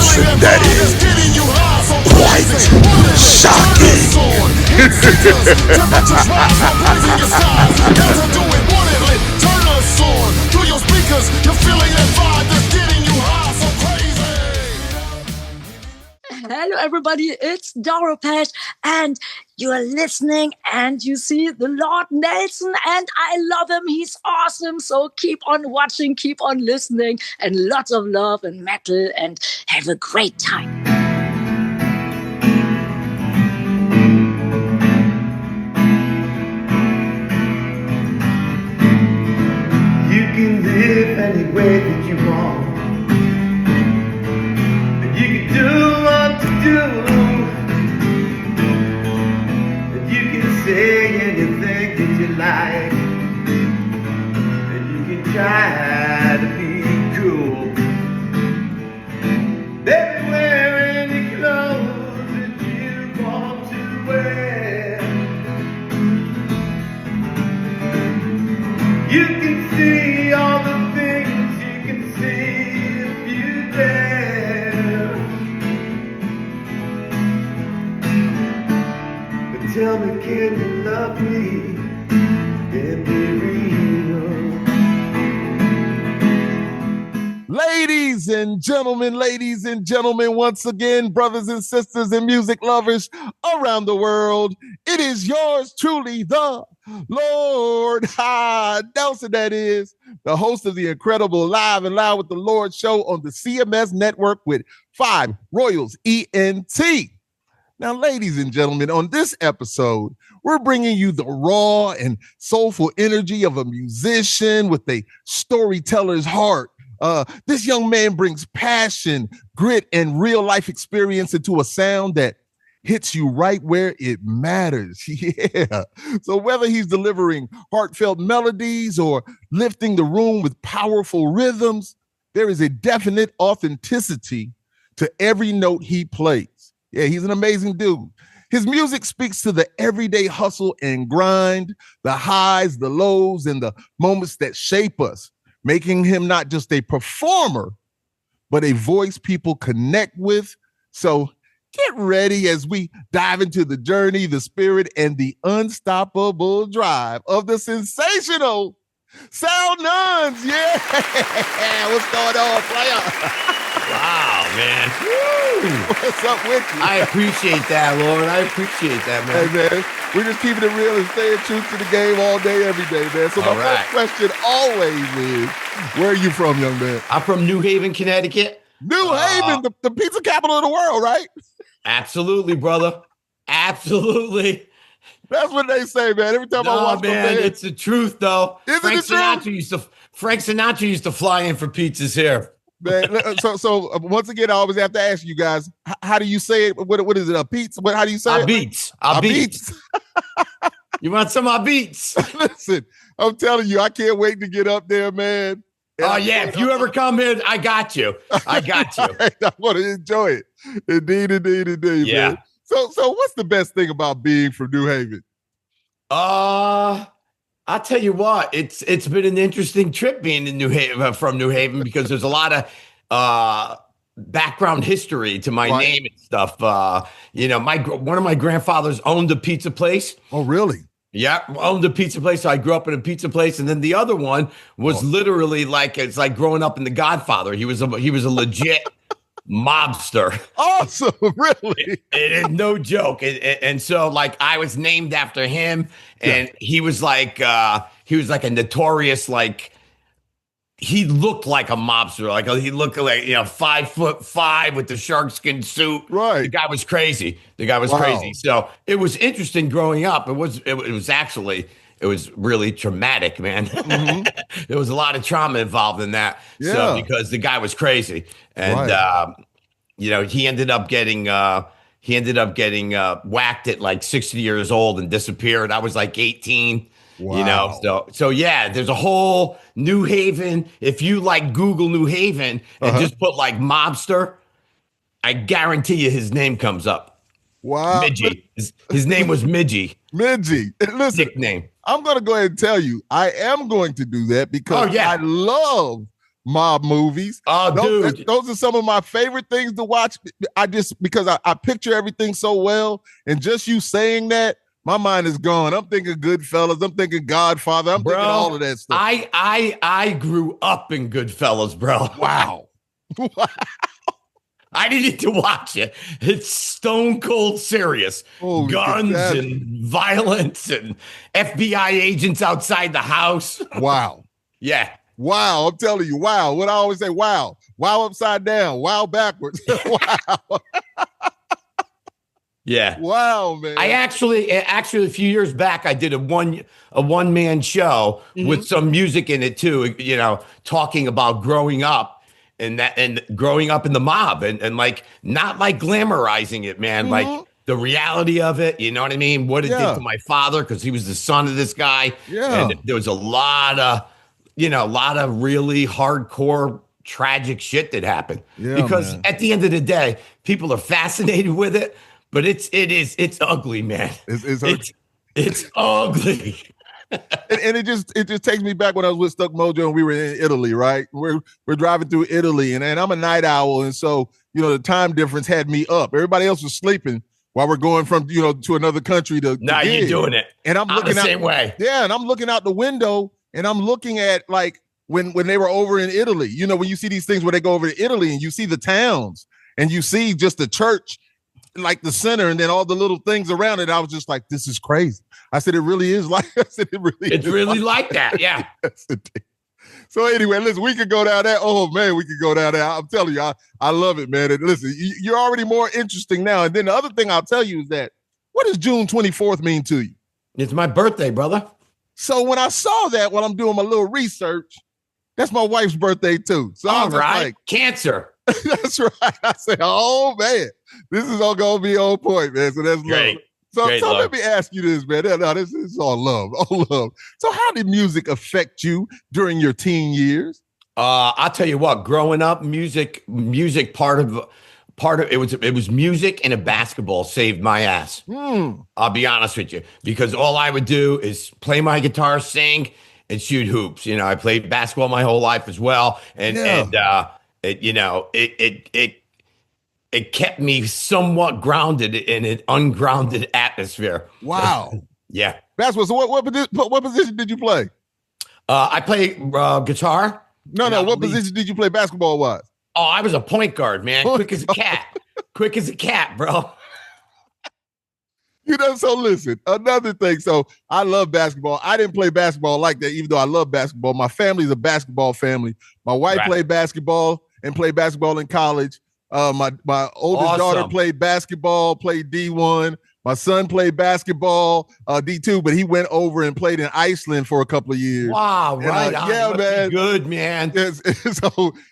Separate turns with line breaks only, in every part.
Listen, Daddy. Quite shocking.
Temperatures rise while blazing your skies. Got to do it woodenly. Turn us on through your speakers. You're feeling that vibe that's getting you high, so crazy.
Hello, everybody. It's Doropesh, and you are listening, and you see the Lord Nelson, and I love him. He's awesome. So keep on watching, keep on listening, and lots of love and metal, and have a great time.
You can live any way that you want. And you can do what to do. And you can say anything that you like. And you can try to be cool. Baby, wear any clothes that you want to wear. You can see all the things you can see if you dare. But tell me, can you love me and be real?
Ladies and gentlemen, once again, brothers and sisters and music lovers around the world, it is yours truly, the Lord Nelson, that is, the host of the incredible Live and Loud with the Lord show on the CMS network with 5 Royals ENT. Now, ladies and gentlemen, on this episode, we're bringing you the raw and soulful energy of a musician with a storyteller's heart. This young man brings passion, grit, and real life experience into a sound that hits you right where it matters. Yeah. So whether he's delivering heartfelt melodies or lifting the room with powerful rhythms, there is a definite authenticity to every note he plays. Yeah, he's an amazing dude. His music speaks to the everyday hustle and grind, the highs, the lows, and the moments that shape us, making him not just a performer, but a voice people connect with. So get ready as we dive into the journey, the spirit, and the unstoppable drive of the sensational Sal Nunz. Yeah. What's going on, player?
Wow, man.
Woo. What's up with you?
I appreciate that, Lord. I appreciate that, man.
Hey, man, we're just keeping it real and staying true to the game all day, every day, man. So my first question always is, where are you from, young man?
I'm from New Haven, Connecticut.
New Haven, the pizza capital of the world, right?
Absolutely, brother. Absolutely.
That's what they say, man. Every time I watch
man, it's the truth, though.
Is
Frank
it the truth?
Frank Sinatra used to fly in for pizzas here.
Man, so once again, I always have to ask you guys, how do you say it? What is it? A pizza? How do you say it?
Beats. You want some of beats?
Listen, I'm telling you, I can't wait to get up there, man.
Oh, yeah. If you ever come here, I got you. I
want to enjoy it. Indeed,
yeah.
Man. So what's the best thing about being from New Haven?
I'll tell you what, it's been an interesting trip being in New Haven, from New Haven, because there's a lot of background history to my name and stuff. One of my grandfathers owned a pizza place.
Oh, really?
Yeah, owned a pizza place. So I grew up in a pizza place, and then the other one was literally it's like growing up in The Godfather. He was a legit mobster.
Awesome, really?
It is no joke. And so like I was named after him, and he was like a notorious, like, he looked like a mobster. Like he looked like 5'5" with the shark skin suit.
Right.
The guy was crazy. Crazy. So it was interesting growing up. It was really traumatic, man. Mm-hmm. There was a lot of trauma involved in that.
Yeah.
So because the guy was crazy, and he ended up getting whacked at like 60 years old and disappeared. I was like 18.
Wow.
So yeah, there's a whole New Haven. If you like Google New Haven and just put like mobster, I guarantee you his name comes up.
Wow.
Midgie. His name was Midgie.
Midgie. Listen,
nickname.
I'm going to go ahead and tell you, I am going to do that because I love mob movies.
Oh, dude.
Those are some of my favorite things to watch. Because I picture everything so well. And just you saying that, my mind is gone. I'm thinking Goodfellas. I'm thinking Godfather. I'm thinking all of that stuff.
I grew up in Goodfellas, bro.
Wow. Wow.
I needed to watch it. It's stone cold serious.
Holy
guns and violence and FBI agents outside the house.
Wow.
Yeah.
Wow. I'm telling you, wow. What I always say, wow. Wow upside down. Wow backwards. Wow.
Yeah.
Wow, man.
I actually a few years back I did a one man show with some music in it too, you know, talking about growing up and growing up in the mob and like not like glamorizing it, man, like the reality of it, you know what I mean? What it did to my father because he was the son of this guy.
Yeah.
And there was a lot of really hardcore tragic shit that happened.
Yeah,
because
man.
at the end of the day, people are fascinated with it. But it's ugly, man. It's ugly.
and it just takes me back when I was with Stuck Mojo and we were in Italy, right? We're driving through Italy and I'm a night owl. And so, you know, the time difference had me up. Everybody else was sleeping while we're going from, you know, to another country to
Nah, you're doing it.
And I'm looking
the same way.
Yeah, and I'm looking out the window and I'm looking at like when they were over in Italy, you know, when you see these things where they go over to Italy and you see the towns and you see just the church like the center and then all the little things around it. I was just like, this is crazy. I said, it really is like, it's
really like that. Yeah.
So anyway, listen, we could go down that. Oh man, we could go down there. I'm telling you, I love it, man. And listen, you're already more interesting now. And then the other thing I'll tell you is that, what does June 24th mean to you?
It's my birthday, brother.
So when I saw that, while I'm doing my little research, that's my wife's birthday too. So I was like,
cancer.
That's right. I said, oh man, this is all gonna be on point, man. So that's
great.
Love. So let me ask you this, man. No, this is all love, all love. So how did music affect you during your teen years?
I'll tell you what. Growing up, music part of it was music and a basketball saved my ass. I'll be honest with you, because all I would do is play my guitar, sing, and shoot hoops. You know, I played basketball my whole life as well, it kept me somewhat grounded in an ungrounded atmosphere.
Wow.
Yeah.
Basketball. So what position did you play?
I play guitar.
No. What position did you play basketball wise?
Oh, I was a point guard, man. Quick as a cat. Quick as a cat, bro.
You know, so listen, another thing. So I love basketball. I didn't play basketball like that, even though I love basketball. My family's a basketball family. My wife played basketball and played basketball in college. My oldest daughter played basketball, played D1. My son played basketball, D2, but he went over and played in Iceland for a couple of years.
Wow, right.
Yeah, man.
Good, man.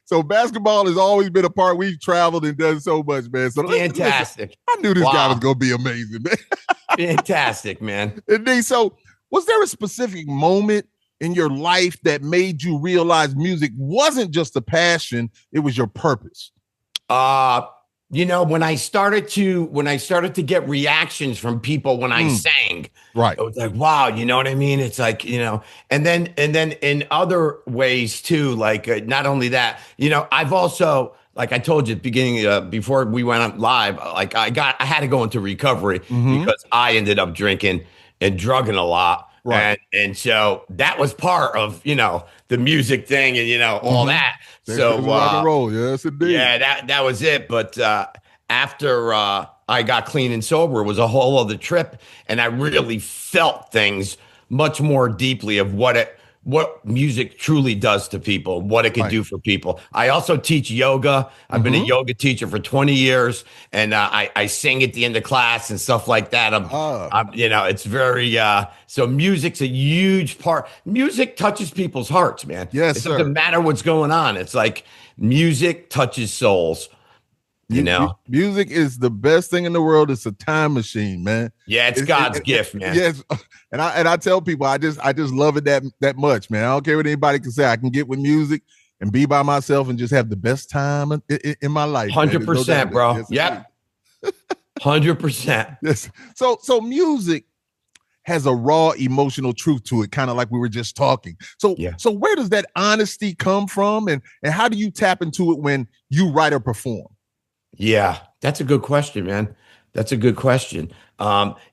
So basketball has always been a part. We've traveled and done so much, man. So
fantastic.
Listen, I knew this guy was going to be amazing, man.
Fantastic, man.
And then, so was there a specific moment in your life that made you realize music wasn't just a passion, it was your purpose?
You know, when I started to get reactions from people when I sang,
right,
it was like, wow, you know what I mean? It's like, you know, and then in other ways too, like not only that, you know, I've also, like I told you at the beginning, before we went on live, like I had to go into recovery because I ended up drinking and drugging a lot. Right. And so that was part of, you know, the music thing and, you know, all that. So
rock and roll. Yes, indeed.
Yeah, that was it. But after I got clean and sober, it was a whole other trip. And I really felt things much more deeply of what music truly does to people, what it can do for people. I also teach yoga. I've been a yoga teacher for 20 years, and I sing at the end of class and stuff like that. I'm you know, it's very, so music's a huge part. Music touches people's hearts, man.
Yes,
it doesn't matter what's going on. It's like music touches souls. You know,
music is the best thing in the world. It's a time machine, man.
Yeah, it's God's gift, man.
Yes, and I tell people I just love it that much, man. I don't care what anybody can say. I can get with music and be by myself and just have the best time in my life.
100%, bro.
Yes,
yep. 100%.
Yes. So music has a raw emotional truth to it, kind of like we were just talking. So, so where does that honesty come from, and how do you tap into it when you write or perform?
Yeah, that's a good question, man. That's a good question.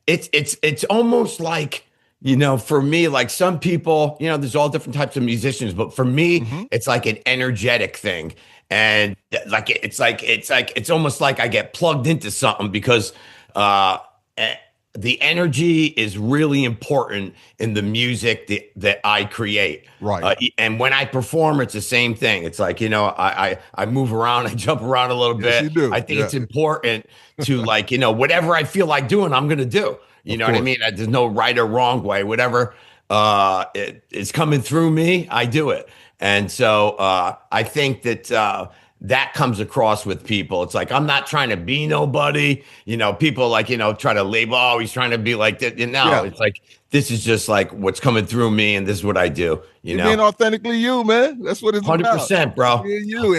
It's almost like, you know, for me, like some people, you know, there's all different types of musicians, but for me, it's like an energetic thing. And like it's almost like I get plugged into something because the energy is really important in the music that I create.
Right.
And when I perform, it's the same thing. It's like, you know, I move around, I jump around a little bit.
You do.
I think it's important to, like, you know, whatever I feel like doing, I'm going to do. You know what I mean? There's no right or wrong way. Whatever it's coming through me, I do it. And so I think that that comes across with people. It's like, I'm not trying to be nobody. You know, people like, you know, try to label, oh, he's trying to be like that. You know, it's like, this is just like what's coming through me, and this is what I do. You know,
being authentically you, man. That's what it's
100%, bro.
You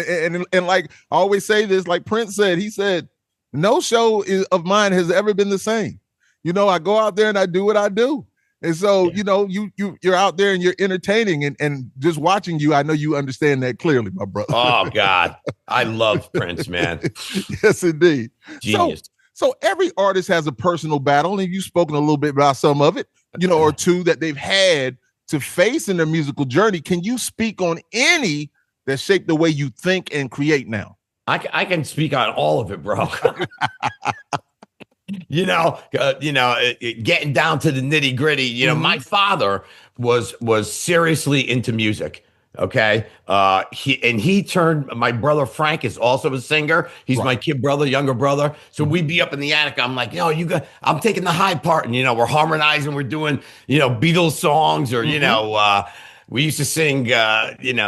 and like I always say this, like Prince said, he said, no show of mine has ever been the same. You know, I go out there and I do what I do. And so, you know, you're out there and you're entertaining, and just watching you, I know you understand that clearly, my brother.
Oh God, I love Prince, man.
Yes, indeed.
Genius.
So every artist has a personal battle, and you've spoken a little bit about some of it, you know, or two that they've had to face in their musical journey. Can you speak on any that shaped the way you think and create now?
I can speak on all of it, bro. Getting down to the nitty gritty, you know, my father was seriously into music. Okay. He turned, my brother Frank is also a singer. He's my younger brother. So we'd be up in the attic. I'm like, I'm taking the high part, and, you know, we're harmonizing, we're doing, you know, Beatles songs, or, you know, we used to sing,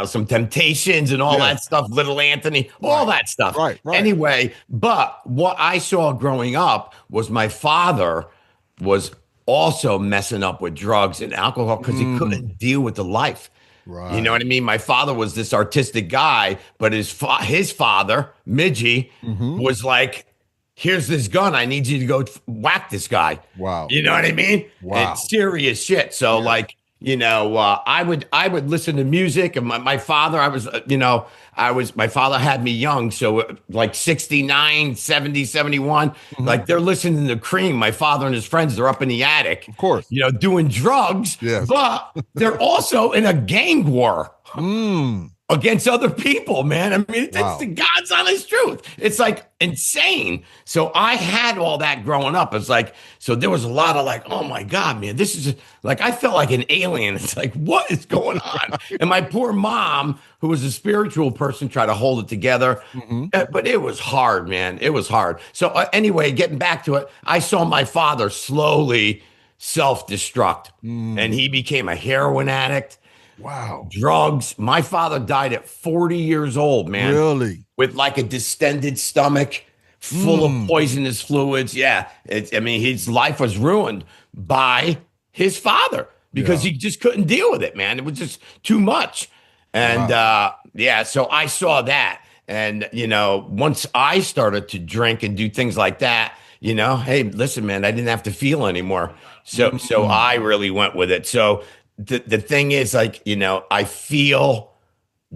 some Temptations and all that stuff, Little Anthony, all that stuff.
Right.
Anyway, but what I saw growing up was my father was also messing up with drugs and alcohol because he couldn't deal with the life.
Right.
You know what I mean? My father was this artistic guy, but his father, Midgie, was like, here's this gun. I need you to go whack this guy.
Wow.
You know what I mean?
Wow.
It's serious shit. So like, you know, I would listen to music, and my father, my father had me young. So like 69, 70, 71, like they're listening to Cream. My father and his friends, they're up in the attic,
of course,
you know, doing drugs, but they're also in a gang war against other people, man. I mean, it's the God's honest truth. It's like insane. So I had all that growing up. It's like, so there was a lot of like, oh my God, man, this is like, I felt like an alien. It's like, what is going on? And my poor mom, who was a spiritual person, tried to hold it together. But it was hard, man. It was hard. So anyway, getting back to it, I saw my father slowly self-destruct, and he became a heroin addict.
Wow.
Drugs. My father died at 40 years old, man.
Really?
With like a distended stomach, full of poisonous fluids. Yeah. His life was ruined by his father because he just couldn't deal with it, man. It was just too much. And so I saw that. And, you know, once I started to drink and do things like that, you know, hey, listen, man, I didn't have to feel anymore. So I really went with it. So the thing is, like, you know, I feel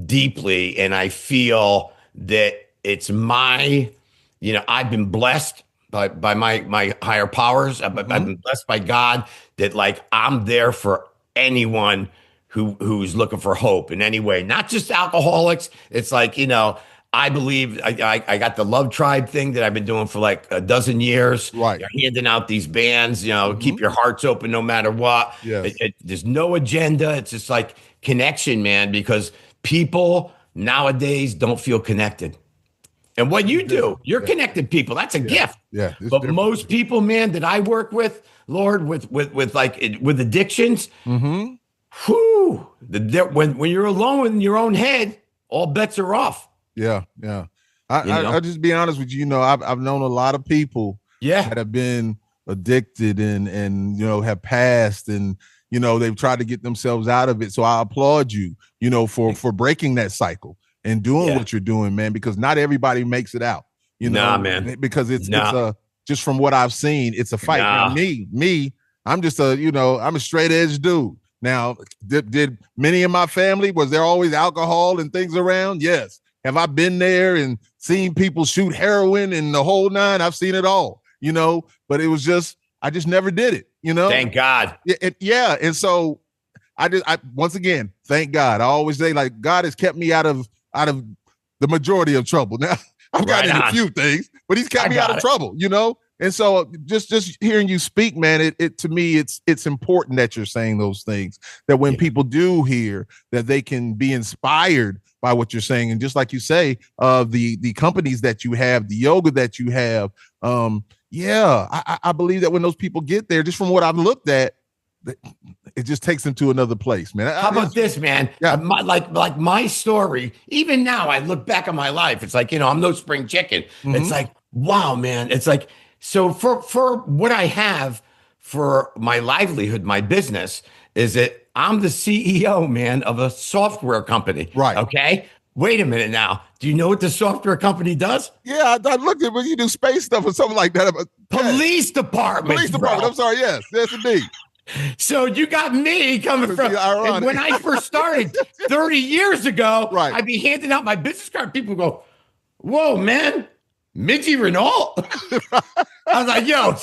deeply, and I feel that it's my, you know, I've been blessed by my higher powers. I've been blessed by God that, like, I'm there for anyone who's looking for hope in any way, not just alcoholics. It's like, you know, I believe I got the Love Tribe thing that I've been doing for like a dozen years.
Right.
You're handing out these bands, you know, keep your hearts open no matter what.
Yes.
There's no agenda. It's just like connection, man, because people nowadays don't feel connected. And what you do, you're connected people. That's a gift.
Yeah.
But most people, man, that I work with, Lord, with addictions, when you're alone in your own head, all bets are off.
Yeah. I'll just be honest with you. You know, I've known a lot of people that have been addicted and you know, have passed, and, you know, they've tried to get themselves out of it. So I applaud you, you know, for breaking that cycle and doing what you're doing, man, because not everybody makes it out, you know,
man,
because it's just from what I've seen, it's a fight. Now, me, I'm just I'm a straight edge dude. Now, did many in my family, was there always alcohol and things around? Yes. Have I been there and seen people shoot heroin and the whole nine? I've seen it all, but it was I just never did it,
Thank God.
Yeah. And so I once again, thank God. I always say, like, God has kept me out of the majority of trouble. Now, I've gotten in a few things, but he's kept me out of trouble, And so just hearing you speak, man, it to me, it's important that you're saying those things, that when people do hear, that they can be inspired by what you're saying. And just like you say, the companies that you have, the yoga that you have, I believe that when those people get there, just from what I've looked at, it just takes them to another place, man.
How about this, man?
Yeah.
Like my story, even now, I look back on my life. It's like, I'm no spring chicken. Mm-hmm. It's like, wow, man. It's like, so for what I have for my livelihood, my business, is that I'm the CEO, man, of a software company.
Right.
Okay. Wait a minute now. Do you know what the software company does?
Yeah, I looked at when you do space stuff or something like that.
Police department.
Police department. I'm sorry. Yes, indeed.
So you got me coming from when I first started 30 years ago.
Right.
I'd be handing out my business card. People go, "Whoa, man, Midgie Renault." I was like, "Yo,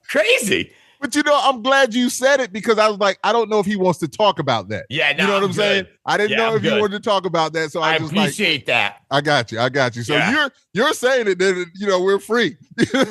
crazy."
But I'm glad you said it, because I was like, I don't know if he wants to talk about that.
Yeah, no,
you know what I'm saying? I didn't know if you wanted to talk about that, so I just
appreciate that.
I got you. So you're saying it, then we're free.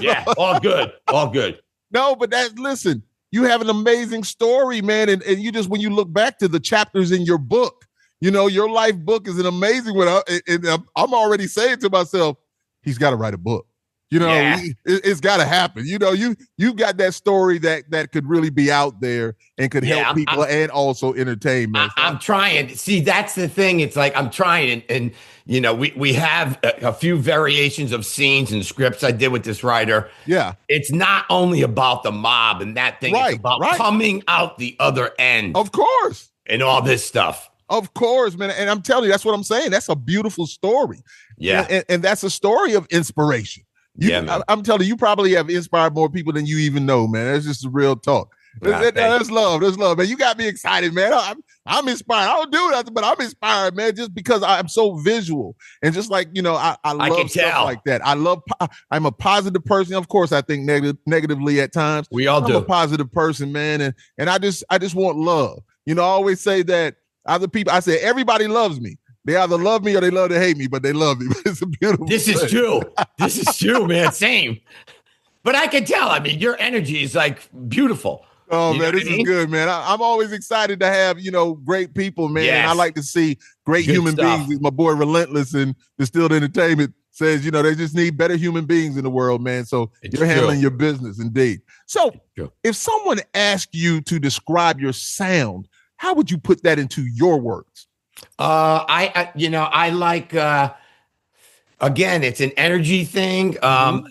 Yeah, all good.
No, but listen, you have an amazing story, man, and you just, when you look back to the chapters in your book, your life book is an amazing one. And I'm already saying to myself, he's got to write a book. It's got to happen. You got that story that could really be out there and could help people and also entertain, man.
I'm trying. See, that's the thing. It's like I'm trying, and we have a few variations of scenes and scripts I did with this writer.
Yeah,
it's not only about the mob and that thing.
Right,
it's about coming out the other end,
of course,
and all this stuff.
Of course, man. And I'm telling you, that's what I'm saying. That's a beautiful story.
Yeah,
and that's a story of inspiration. I'm telling you, probably have inspired more people than you even know, man. That's just real talk. That's love. That's love, man. You got me excited, man. I'm inspired. I don't do nothing, but I'm inspired, man, just because I'm so visual. And just like, I love stuff like that. I'm a positive person. Of course, I think negatively at times.
We all do.
I'm a positive person, man. And I just want love. I always say that other people, I say, everybody loves me. They either love me or they love to hate me, but they love me. It's a beautiful
This
thing.
is true. This is true, man. Same. But I can tell. I mean, your energy is like beautiful.
Oh, man, this is good, man. I'm always excited to have, great people, man. Yes. And I like to see great human beings. My boy Relentless and Distilled Entertainment says, they just need better human beings in the world, man. So you're handling your business, indeed. So if someone asked you to describe your sound, how would you put that into your words?
I like, again, it's an energy thing.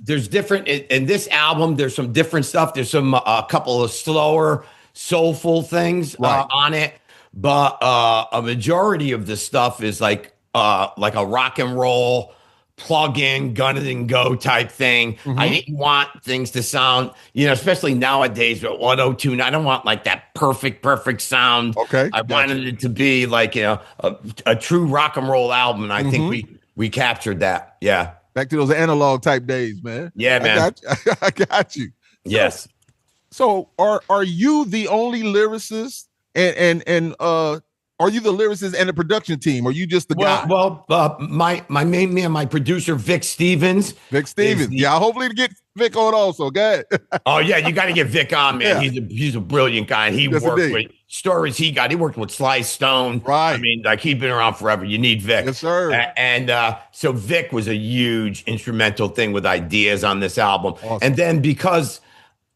There's different in this album. There's some different stuff. There's some, a couple of slower, soulful things on it, but, a majority of the stuff is like a rock and roll, plug in, gun it and go type thing. I didn't want things to sound, especially nowadays with 102. I don't want like that perfect sound.
Okay.
I wanted it to be like, a true rock and roll album. And I think we captured that. Yeah.
Back to those analog type days, man.
Yeah, man.
I got you.
Yes.
So are you the only lyricist and are you the lyricist and the production team? Or are you just the guy?
Well, my main man, my producer, Vic Stevens.
Hopefully to get Vic on also. Go ahead.
Oh, yeah, you got to get Vic on, man. Yeah. He's a brilliant guy. And he worked with stories he worked with Sly Stone.
Right.
I mean, like, he's been around forever. You need Vic.
Yes, sir.
And so Vic was a huge instrumental thing with ideas on this album.
Awesome.
And then because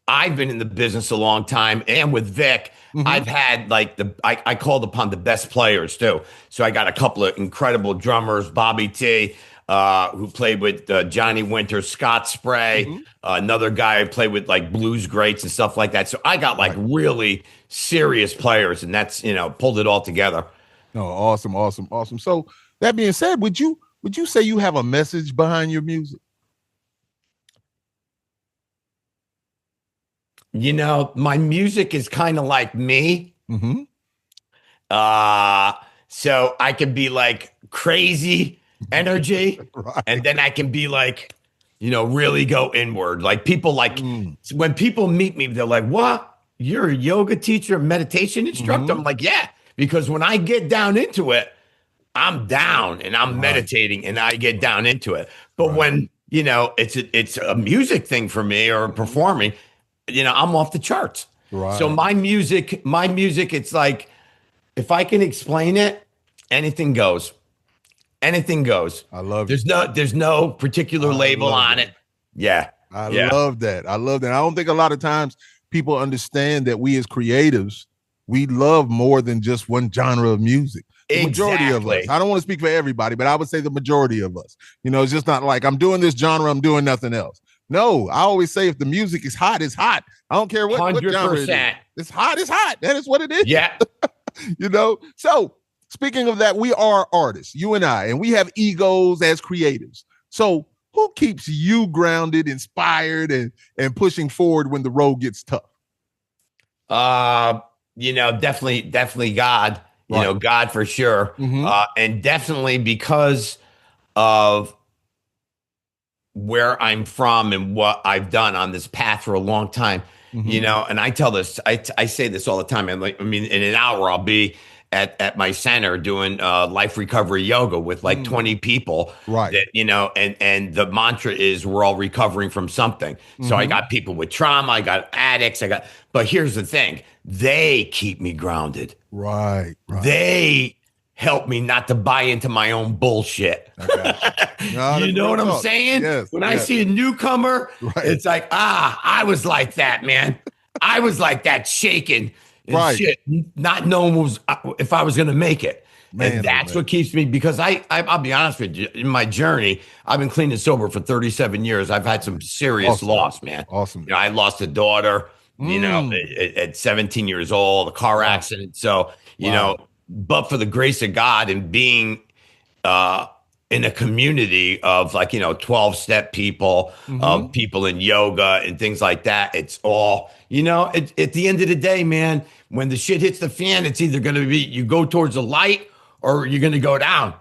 I've been in the business a long time, and with Vic, I've had like I called upon the best players too. So I got a couple of incredible drummers, Bobby T, who played with Johnny Winter, Scott Spray, another guy who played with like blues greats and stuff like that. So I got like really serious players, and that's, pulled it all together.
Oh, awesome. So that being said, would you say you have a message behind your music?
My music is kind of like me.
Mm-hmm.
So I can be like crazy energy,
Right.
and then I can be like, really go inward. Like people when people meet me, they're like, "What? You're a yoga teacher, meditation instructor?" I'm like, "Yeah," because when I get down into it, I'm down and I'm meditating and I get down into it. But when it's a music thing for me or performing, I'm off the charts.
Right.
So my music, it's like, if I can explain it, anything goes. Anything goes.
I love
it. There's no particular label on it. Yeah.
I love that. I love that. I don't think a lot of times people understand that we as creatives, we love more than just one genre of music. The majority of us. I don't want to speak for everybody, but I would say the majority of us. It's just not like I'm doing this genre, I'm doing nothing else. No, I always say if the music is hot, it's hot. I don't care what genre it is. It's hot, it's hot. That is what it is.
Yeah.
So speaking of that, we are artists, you and I, and we have egos as creatives. So who keeps you grounded, inspired, and pushing forward when the road gets tough?
Definitely God. God for sure.
Mm-hmm.
And definitely because of where I'm from and what I've done on this path for a long time, and I tell this, I say this all the time. In an hour, I'll be at my center doing life recovery yoga with like 20 people.
Right.
That, and the mantra is we're all recovering from something. So I got people with trauma, I got addicts, but here's the thing. They keep me grounded.
Right.
They help me not to buy into my own bullshit. You know what I'm saying?
Yes,
when I see a newcomer, it's like, I was like that, man. I was like that, shaking and shit, not knowing if I was going to make it. And that's what keeps me, because I'll be honest with you, in my journey, I've been clean and sober for 37 years. I've had some serious loss, man.
Awesome.
I lost a daughter, at 17 years old, a car accident. So, but for the grace of God and being in a community of 12-step people, of people in yoga and things like that, it's all, at the end of the day, man, when the shit hits the fan, it's either going to be you go towards the light or you're going to go down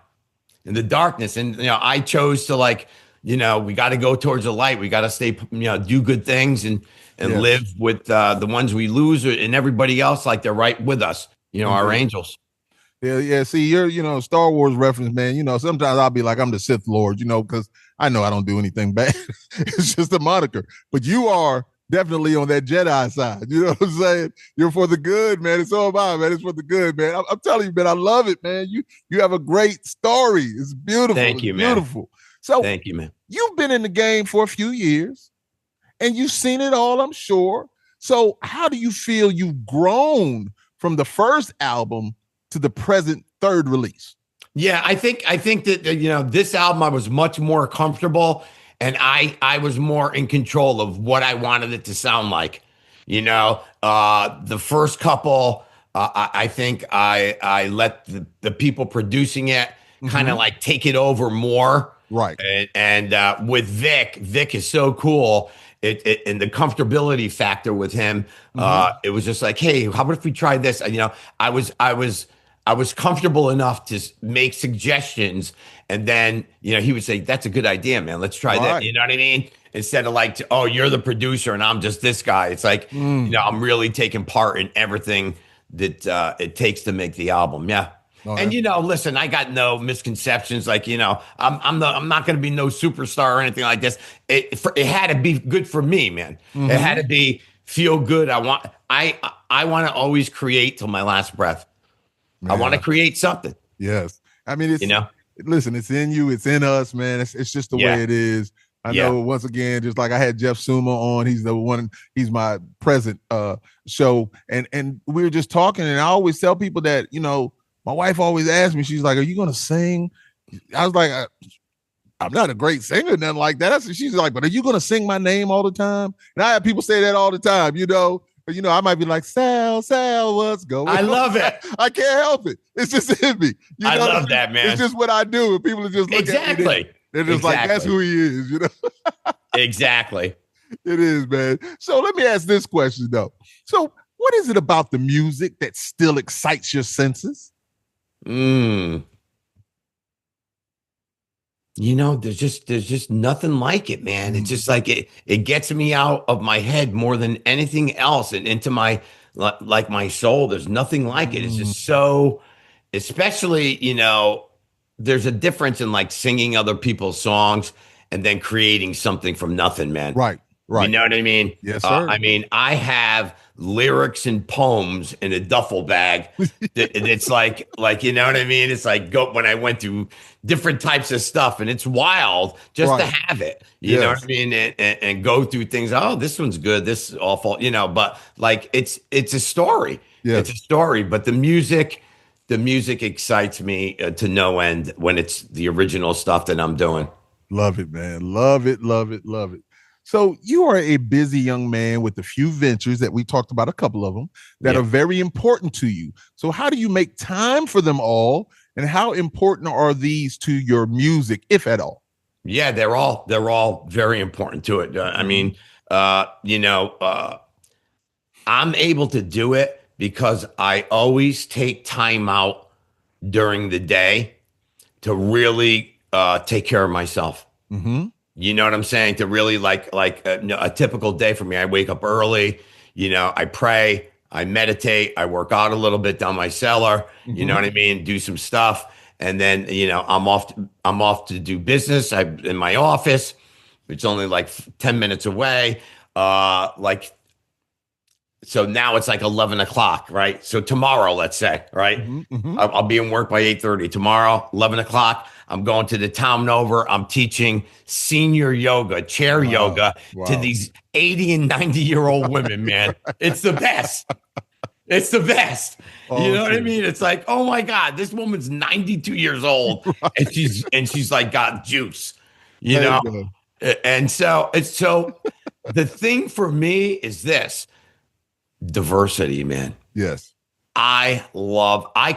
in the darkness. And, I chose to we got to go towards the light. We got to stay, do good things and live with the ones we lose and everybody else like they're right with us, our angels.
Yeah. See, you're, Star Wars reference, man. Sometimes I'll be like, I'm the Sith Lord, because I know I don't do anything bad. It's just a moniker. But you are definitely on that Jedi side. You know what I'm saying? You're for the good, man. It's all about, man. It's for the good, man. I'm telling you, man, I love it, man. You have a great story. It's beautiful.
Thank you, man.
Beautiful. So
thank you, man.
You've been in the game for a few years and you've seen it all, I'm sure. So how do you feel you've grown from the first album to the present third release?
Yeah, I think that, this album, I was much more comfortable and I was more in control of what I wanted it to sound like. The first couple, I think I let the people producing it kind of take it over more.
Right.
And with Vic is so cool. And the comfortability factor with him, it was just like, hey, how about if we try this? I was comfortable enough to make suggestions, and then he would say, "That's a good idea, man. Let's try that." You know what I mean? Instead of oh, you're the producer and I'm just this guy. It's like I'm really taking part in everything that it takes to make the album. Yeah. And listen, I got no misconceptions. I'm not going to be no superstar or anything like this. It had to be good for me, man. It had to feel good. I want to always create till my last breath. Man. I want to create something.
Yes. I mean, listen, it's in you, it's in us, man. It's just the way it is. I know, once again, just like I had Jeff Suma on, he's my present show. And we were just talking, and I always tell people that, my wife always asks me, she's like, "Are you going to sing?" I was like, "I'm not a great singer, nothing like that." She's like, "But are you going to sing my name all the time?" And I have people say that all the time, But, I might be like, Sal, what's going on?
I love it.
I can't help it. It's just in me.
I love that, man.
It's just what I do. And people are just looking at me. They're just like, that's who he is,
Exactly.
It is, man. So let me ask this question though. So what is it about the music that still excites your senses?
Mm. There's just nothing like it, man. It's just like it gets me out of my head more than anything else and into my like my soul. There's nothing like it. It's just so, especially, there's a difference in like singing other people's songs and then creating something from nothing, man.
Right,
You
right.
know what I mean?
Yes, sir.
I mean, I have lyrics and poems in a duffel bag. It's like you know what I mean? It's like when I went through different types of stuff, and it's wild just to have it. You know what I mean? And go through things. Oh, this one's good. This is awful. But like it's a story.
Yes.
It's a story. But the music excites me to no end when it's the original stuff that I'm doing.
Love it, man. Love it, love it, love it. So you are a busy young man with a few ventures that we talked about, a couple of them that are very important to you. So how do you make time for them all? And how important are these to your music, if at all?
Yeah, they're all very important to it. I mean, I'm able to do it because I always take time out during the day to really take care of myself.
Mm-hmm.
You know what I'm saying? To really like a typical day for me, I wake up early, I pray, I meditate, I work out a little bit down my cellar, you know what I mean? Do some stuff. And then, I'm off to do business. I'm in my office. It's only like 10 minutes away. So now it's like 11 o'clock, right? So tomorrow, let's say, right? I'll be in work by 8:30. Tomorrow, 11 o'clock, I'm going to the town over. I'm teaching senior yoga, chair yoga to these 80 and 90-year-old women, man. It's the best. It's the best. You know what I mean? It's like, oh my God, this woman's 92 years old and she's like got juice, And so the thing for me is this. Diversity, man.
Yes.
I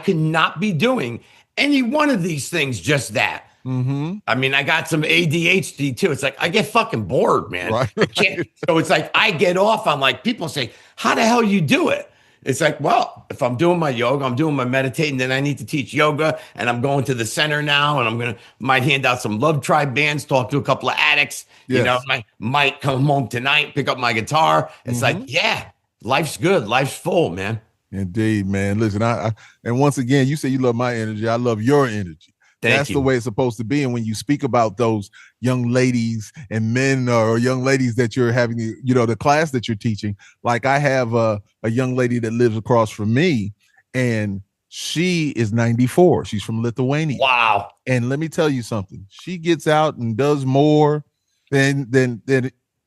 could not be doing any one of these things just that. I mean, I got some ADHD too. It's like I get fucking bored, man.
Right.
I can't. So it's like I get off on like people say, how the hell you do it? It's like, well, if I'm doing my yoga, I'm doing my meditating, then I need to teach yoga, and I'm going to the center now, and might hand out some Love Tribe bands, talk to a couple of addicts.
Yes.
Might come home tonight, pick up my guitar. It's like, yeah. Life's good. Life's full, man.
Indeed, man. Listen, I and once again, you say you love my energy. I love your energy. That's the way it's supposed to be. And when you speak about those young ladies and men or young ladies that you're having, the class that you're teaching, like I have a young lady that lives across from me, and she is 94. She's from Lithuania.
Wow.
And let me tell you something. She gets out and does more than man,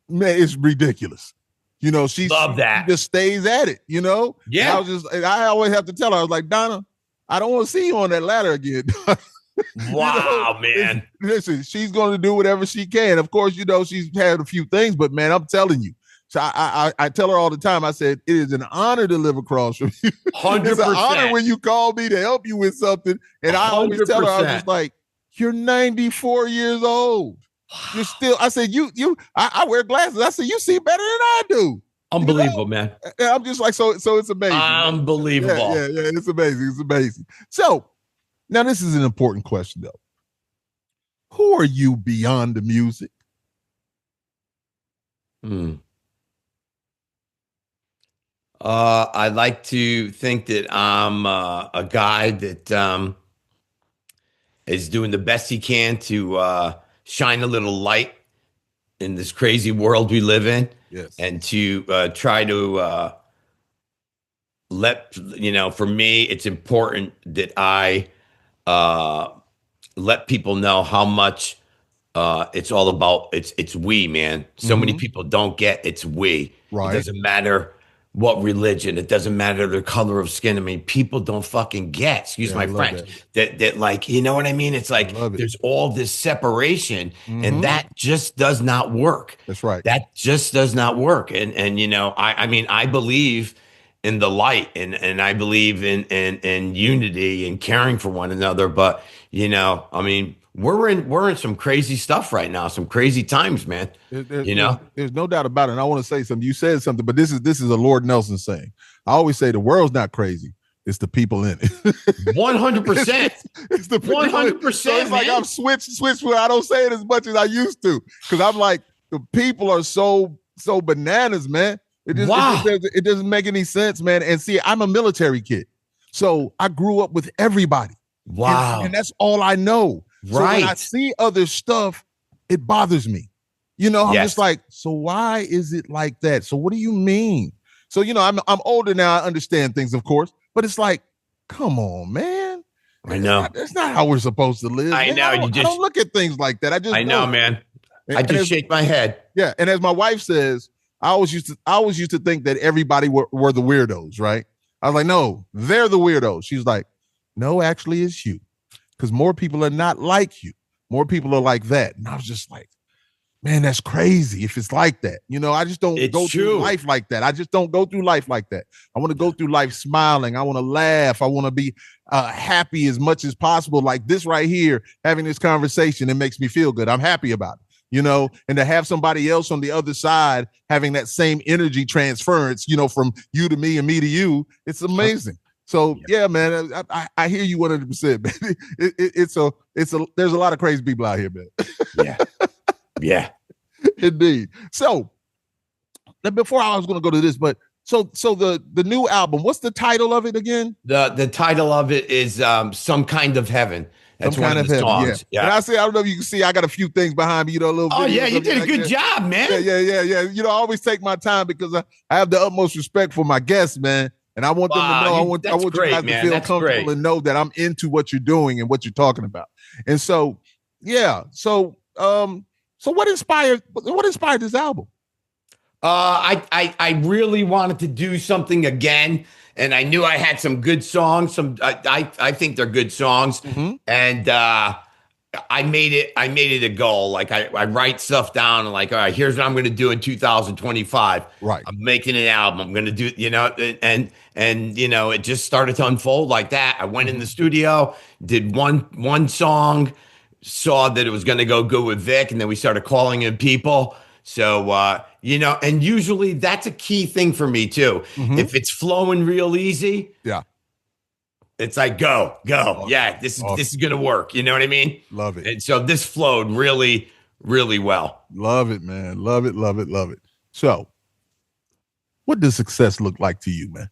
it's ridiculous. She
love that.
She just stays at it,
Yeah.
I always have to tell her, I was like, Donna, I don't want to see you on that ladder again.
Wow, man.
Listen, she's going to do whatever she can. Of course, she's had a few things, but man, I'm telling you. So I tell her all the time, I said, it is an honor to live across from you.
100%.
It's an honor when you call me to help you with something. And I always tell her, I was just like, you're 94 years old. You're still, I said, I wear glasses. I said, you see better than I do.
Unbelievable, man.
And I'm just like, so it's amazing.
Unbelievable.
Yeah, it's amazing. It's amazing. So now this is an important question though. Who are you beyond the music?
I like to think that I'm a guy that is doing the best he can to shine a little light in this crazy world we live in.
Yes.
And to try to for me, it's important that I let people know how much it's all about. It's we, man. So many people don't get it's we.
Right.
It doesn't matter what religion. It doesn't matter their color of skin. I mean, people don't fucking get, excuse my French, that like, you know what I mean? It's like there's all this separation and that just does not work.
That's right.
That just does not work. And I mean, I believe in the light and I believe in unity and caring for one another. But, I mean, we're in some crazy stuff right now, some crazy times, man.
There's no doubt about it. And I want to say something. You said something, but this is a Lord Nelson saying. I always say the world's not crazy. It's the people in it.
100%.
It's the
100%.
So it's like I've switched where I don't say it as much as I used to, because I'm like, the people are so bananas, man. It doesn't make any sense, man. And see, I'm a military kid, so I grew up with everybody.
Wow.
And that's all I know.
Right.
So when I see other stuff, it bothers me. I'm just like, so why is it like that? So what do you mean? So, I'm older now. I understand things, of course, but it's like, come on, man.
I know.
That's not how we're supposed to live.
I know.
I don't look at things like that. I
know, man. I just shake my head.
Yeah. And as my wife says, I always used to think that everybody were the weirdos, right? I was like, no, they're the weirdos. She's like, no, actually it's you. Because more people are not like you. More people are like that. And I was just like, man, that's crazy if it's like that. I just don't go through life like that. I just don't go through life like that. I want to go through life smiling. I want to laugh. I want to be happy as much as possible. Like this right here, having this conversation, it makes me feel good. I'm happy about it. And to have somebody else on the other side having that same energy transference, from you to me and me to you, it's amazing. So yeah, man, I hear you 100%, man. There's a lot of crazy people out here, man.
Yeah,
indeed. So before I was going to go to this, but so the new album, what's the title of it again?
The title of it is Some Kind of Heaven. That's one of the songs.
Yeah. And I don't know if you can see, I got a few things behind me, a little bit.
Oh, yeah, you did a good job, man.
Yeah. I always take my time because I have the utmost respect for my guests, man. And I want them to know, I want you guys to feel comfortable and know that I'm into what you're doing and what you're talking about. And so, yeah. So what inspired this album?
I really wanted to do something again, and I knew I had some good songs. I think they're good songs, and I made it a goal. Like I write stuff down and like, all right, here's what I'm going to do in 2025.
Right,
I'm making an album. I'm going to do, and it just started to unfold like that. I went in the studio, did one song, saw that it was going to go good with Vic, and then we started calling in people. So, and usually that's a key thing for me too. If it's flowing real easy, it's like, go. Awesome. Yeah, this is going to work. You know what I mean?
Love it.
And so this flowed really, really well.
Love it, man. Love it. Love it. Love it. So what does success look like to you, man?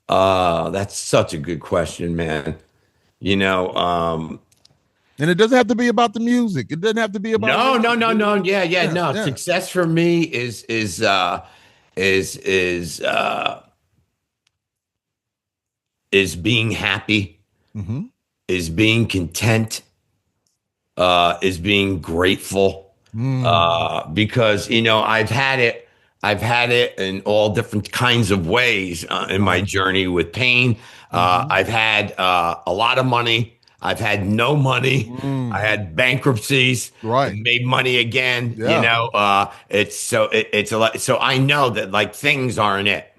That's such a good question, man.
And it doesn't have to be about the music. It doesn't have to be about
no. Yeah. Success for me is being happy, is being content, is being grateful, because I've had it in all different kinds of ways in my journey with pain. I've had a lot of money. I've had no money. I had bankruptcies.
Right.
Made money again.
Yeah.
It's a lot. So I know that like things aren't it.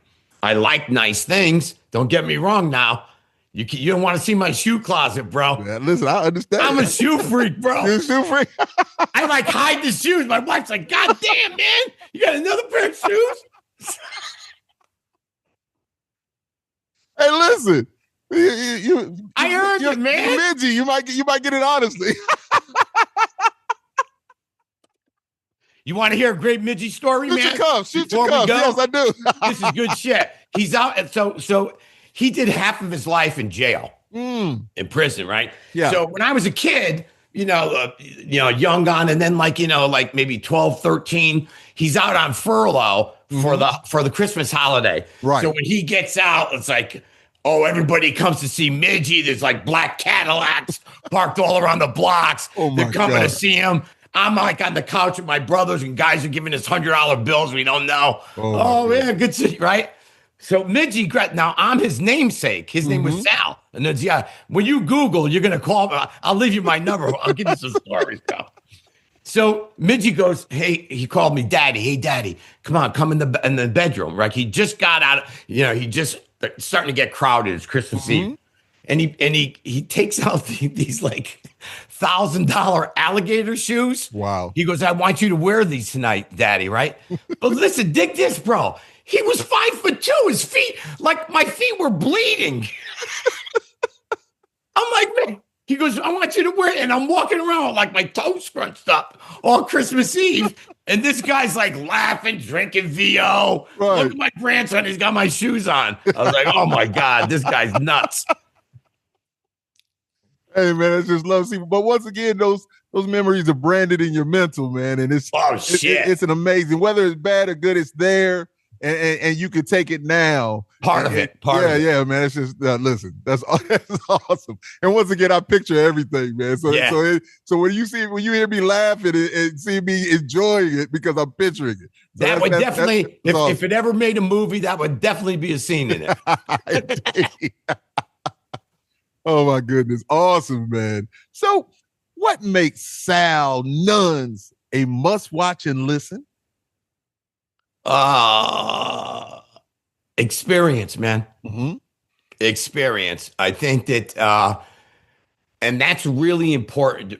I like nice things. Don't get me wrong. Now you don't want to see my shoe closet, bro.
Man, listen, I understand.
I'm a shoe freak, bro.
You're a shoe freak.
I like hide the shoes. My wife's like, God damn, man, you got another pair of shoes?
Hey, listen.
I earned it, man.
Midgie, you might get it honestly.
You want to hear a great Midgie story, man?
Shoot your cuffs. Yes, I do.
This is good shit. He's out, and so he did half of his life in jail, in prison, right?
Yeah.
So when I was a kid, young gun, and then like maybe 12, 13, he's out on furlough for the Christmas holiday.
Right.
So when he gets out, it's like, oh, everybody comes to see Midgie. There's like black Cadillacs parked all around the blocks. They're coming to see him. I'm like on the couch with my brothers, and guys are giving us $100 bills we don't know. Oh yeah, good to see, right? So Midgie, now I'm his namesake. His name was Sal. And then, when you Google, you're going to call me. I'll leave you my number. I'll give you some stories, pal. So Midgie goes, hey, he called me daddy. Hey, daddy, come on, come in the bedroom, right? He just got out. He just it's starting to get crowded. It's Christmas Eve. And he takes out these like $1,000 alligator shoes.
Wow.
He goes, I want you to wear these tonight, Daddy, right? But listen, dig this, bro. He was 5'2". His feet, like my feet were bleeding. I'm like, man. He goes, I want you to wear it. And I'm walking around with like my toes scrunched up all Christmas Eve. And this guy's like laughing, drinking VO.
Right.
Look at my grandson. He's got my shoes on. I was like, oh my God, this guy's nuts.
Hey man, it's just love seeing. But once again, those memories are branded in your mental, man, and it's it's an amazing. Whether it's bad or good, it's there, and you can take it now.
Part of it.
Yeah, man. It's just listen. That's awesome. And once again, I picture everything, man. So when you hear me laughing and see me enjoying it because I'm picturing it. So
that would definitely,
that's awesome.
If it ever made a movie, that would definitely be a scene in it.
Oh my goodness. Awesome, man. So what makes Sal Nunz a must watch and listen?
Experience, man.
Mm-hmm.
Experience. I think that, and that's really important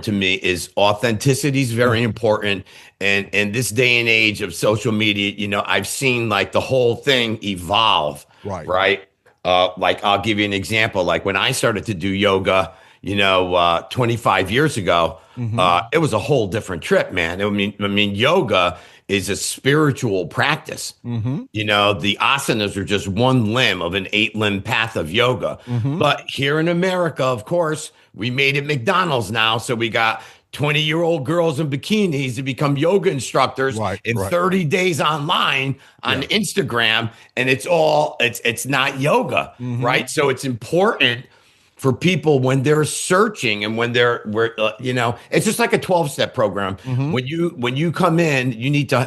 to me is authenticity is very important. And in this day and age of social media, you know, I've seen like the whole thing evolve. Right. Like I'll give you an example. Like when I started to do yoga, 25 years ago, it was a whole different trip, man. I mean, yoga is a spiritual practice. You know, the asanas are just one limb of an 8-limb path of yoga. But here in America, of course, we made it McDonald's now. So we got 20-year-old girls in bikinis to become yoga instructors in 30 days online on Instagram. And it's not yoga, right? So it's important for people when they're searching and when it's just like a 12-step program. When you come in, you need to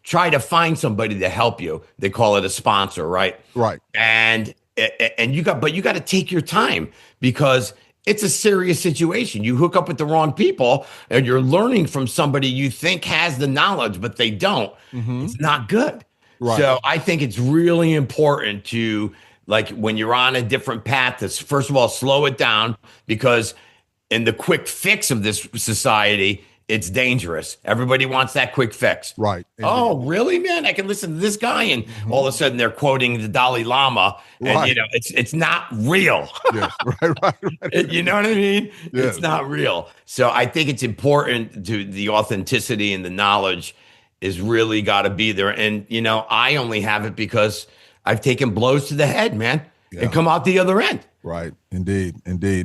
try to find somebody to help you. They call it a sponsor, right?
Right.
And you got to take your time because it's a serious situation. You hook up with the wrong people and you're learning from somebody you think has the knowledge, but they don't. It's not good.
Right.
So I think it's really important to, like, when you're on a different path, to first of all, slow it down, because in the quick fix of this society, it's dangerous. Everybody wants that quick fix.
Right.
Oh, really, man? I can listen to this guy, and all of a sudden they're quoting the Dalai Lama, and it's not real.
Yes. Right.
You know what I mean?
Yes.
It's not real. So I think it's important to the authenticity and the knowledge is really got to be there. And I only have it because I've taken blows to the head, man, and come out the other end.
Right. Indeed.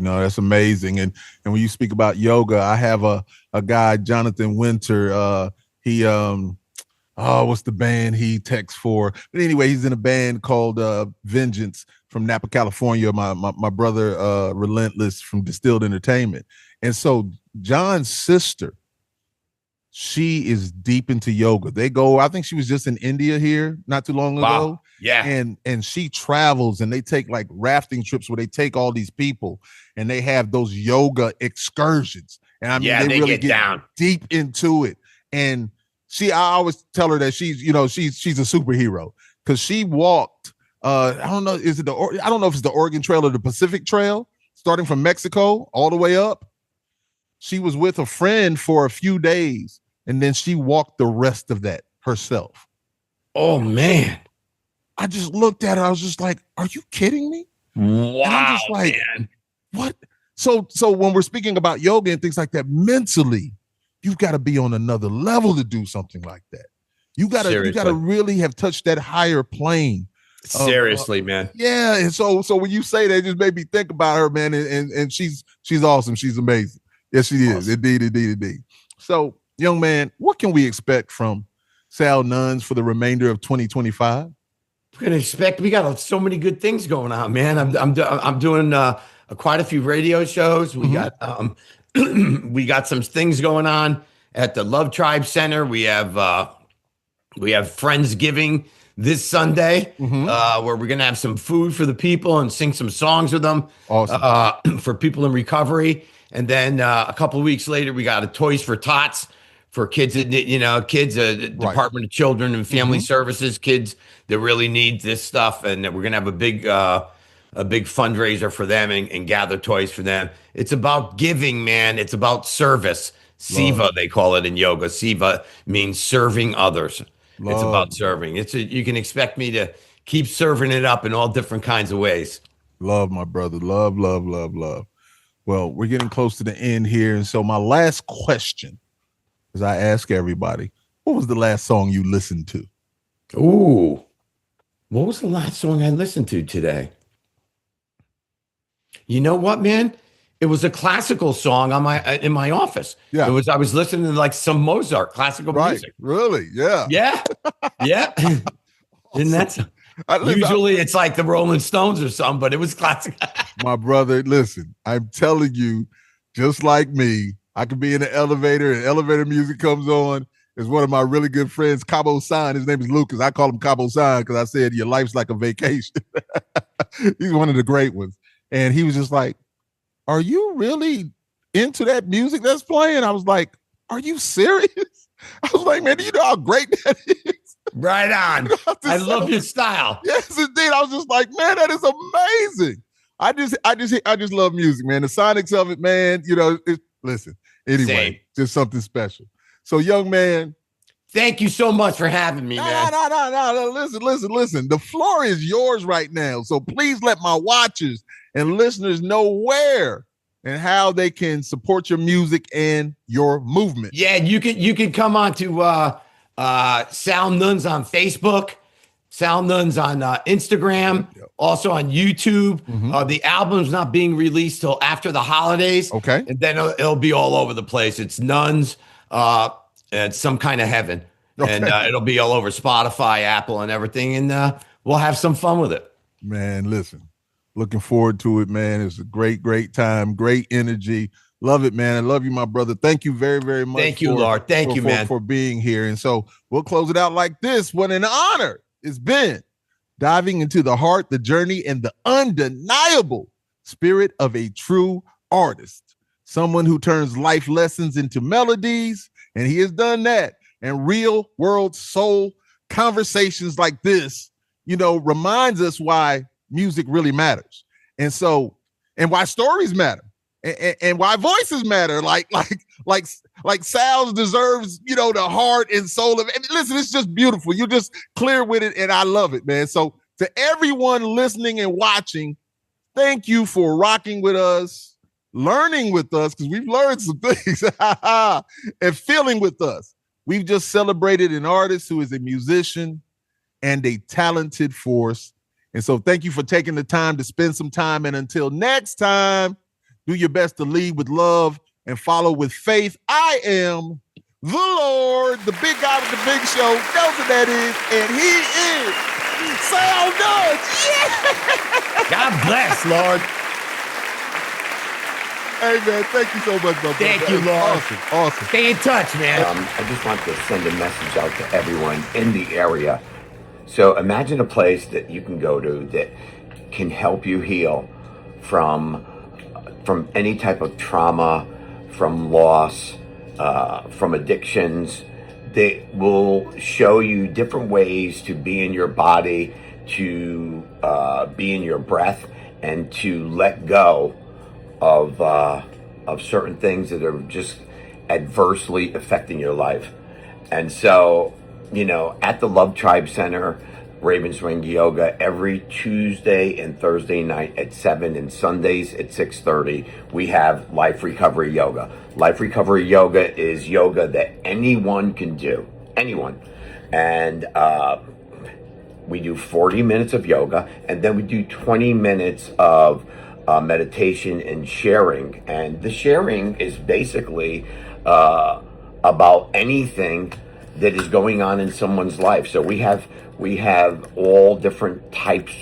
No, that's amazing. And when you speak about yoga, I have a guy, Jonathan Winter. He what's the band he texts for? But anyway, he's in a band called Vengeance from Napa, California. My brother Relentless from Distilled Entertainment. And so John's sister, she is deep into yoga. They go, I think she was just in India here not too long ago.
Yeah.
And she travels and they take like rafting trips where they take all these people and they have those yoga excursions. And I mean, they really get down deep into it. And I always tell her that she's a superhero because she walked, I don't know if it's the Oregon Trail or the Pacific Trail, starting from Mexico all the way up. She was with a friend for a few days and then she walked the rest of that herself.
Oh man.
I just looked at her. I was just like, are you kidding me?
Wow.
And I'm just like,
man.
What? So when we're speaking about yoga and things like that, mentally, you've got to be on another level to do something like that. You got to really have touched that higher plane.
Seriously, man.
Yeah. And so when you say that, it just made me think about her, man. And she's awesome. She's amazing. Yes, she is. Indeed. So, young man, what can we expect from Sal Nunz for the remainder of 2025?
We got so many good things going on, man. I'm doing quite a few radio shows. We got we got some things going on at the Love Tribe Center. We have Friendsgiving this Sunday, where we're gonna have some food for the people and sing some songs with them. Awesome. For people in recovery. And then a couple of weeks later, we got a Toys for Tots for kids, kids, Department of Children and Family Services, kids that really need this stuff. And we're going to have a big fundraiser for them and gather toys for them. It's about giving, man. It's about service. Siva, they call it in yoga. Siva means serving others. It's about serving. You can expect me to keep serving it up in all different kinds of ways.
Love, my brother. Love, love, love, love. Well, we're getting close to the end here. And so my last question, as I ask everybody, what was the last song you listened to?
Ooh, what was the last song I listened to today? You know what, man? It was a classical song in my office. Yeah, I was listening to like some Mozart classical music.
Really? Yeah.
Yeah. Yeah. And that's usually it's like the Rolling Stones or something, but it was classic.
My brother, listen, I'm telling you, just like me, I could be in an elevator and elevator music comes on. It's one of my really good friends, Cabo San. His name is Lucas. I call him Cabo San because I said your life's like a vacation. He's one of the great ones. And he was just like, are you really into that music that's playing? I was like, are you serious? I was like, man, do you know how great that is?
Right on. I love your style.
Yes, indeed. I was just like, man, that is amazing. I just love music, man. The sonics of it, man, listen, anyway, just something special. So, young man.
Thank you so much for having me, man.
No. Listen. The floor is yours right now. So please let my watchers and listeners know where and how they can support your music and your movement.
Yeah, you can come on to Sal Nunz on Facebook, Sal Nunz on Instagram, also on YouTube. The album's not being released till after the holidays.
Okay.
And then it'll be all over the place. It's Nunz and Some Kind of Heaven. Okay. And it'll be all over Spotify, Apple, and everything. And we'll have some fun with it.
Man, listen. Looking forward to it, man. It's a great, great time. Great energy. Love it, man. I love you, my brother. Thank you very, very much.
Thank you, Lord. Thank you, man.
For being here. And so we'll close it out like this. What an honor it's been diving into the heart, the journey, and the undeniable spirit of a true artist. Someone who turns life lessons into melodies, and he has done that. And real world soul conversations like this, reminds us why music really matters. And why stories matter and why voices matter. Like Sal's deserves, the heart and soul of it. And listen, it's just beautiful. You're just clear with it. And I love it, man. So to everyone listening and watching, thank you for rocking with us, learning with us, because we've learned some things and feeling with us. We've just celebrated an artist who is a musician and a talented force. And so thank you for taking the time to spend some time. And until next time, do your best to lead with love and follow with faith. I am the Lord, the big guy with the big show. Knows what that is. And he is Sal Nunz. Yeah!
God bless, Lord.
Hey, man, thank you so much, my brother.
Thank you, Lord.
Awesome.
Stay in touch, man.
I just want to send a message out to everyone in the area. So imagine a place that you can go to that can help you heal from any type of trauma, from loss, from addictions. They will show you different ways to be in your body, to be in your breath, and to let go of certain things that are just adversely affecting your life. And so, at the Love Tribe Center, Ravens Ring Yoga, every Tuesday and Thursday night at 7 and Sundays at 6:30, we have Life Recovery Yoga. Life Recovery Yoga is yoga that anyone can do. Anyone. And we do 40 minutes of yoga, and then we do 20 minutes of meditation and sharing. And the sharing is basically about anything that is going on in someone's life. So we have all different types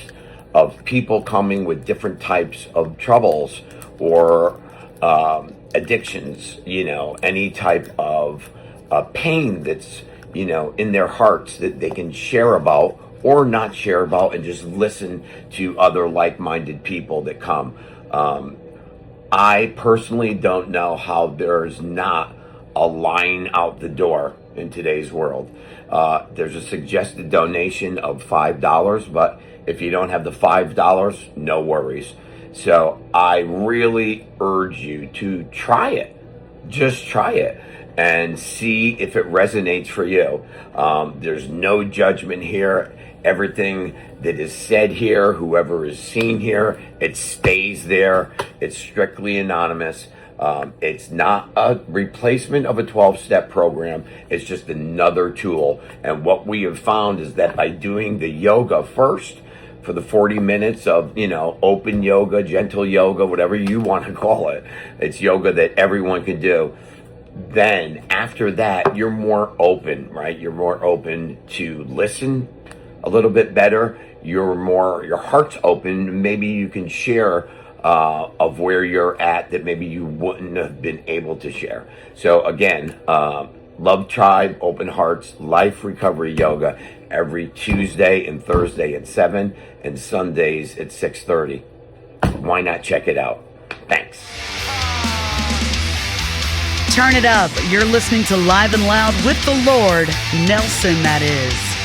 of people coming with different types of troubles or addictions, any type of pain that's, in their hearts that they can share about or not share about, and just listen to other like-minded people that come. I personally don't know how there's not a line out the door in today's world. There's a suggested donation of $5, but if you don't have the $5, no worries. So I really urge you to try it. Just try it and see if it resonates for you. There's no judgment here. Everything that is said here, whoever is seen here, it stays there. It's strictly anonymous. It's not a replacement of a 12-step program. It's just another tool. And what we have found is that by doing the yoga first, for the 40 minutes of, open yoga, gentle yoga, whatever you want to call it, it's yoga that everyone can do. Then after that, you're more open, right? You're more open to listen a little bit better. Your heart's open. Maybe you can share of where you're at that maybe you wouldn't have been able to share. So again, Love Tribe, Open Hearts, Life Recovery Yoga every Tuesday and Thursday at 7 and Sundays at 6:30. Why not check it out? Thanks.
Turn it up. You're listening to Live and Loud with the Lord, Nelson, that is.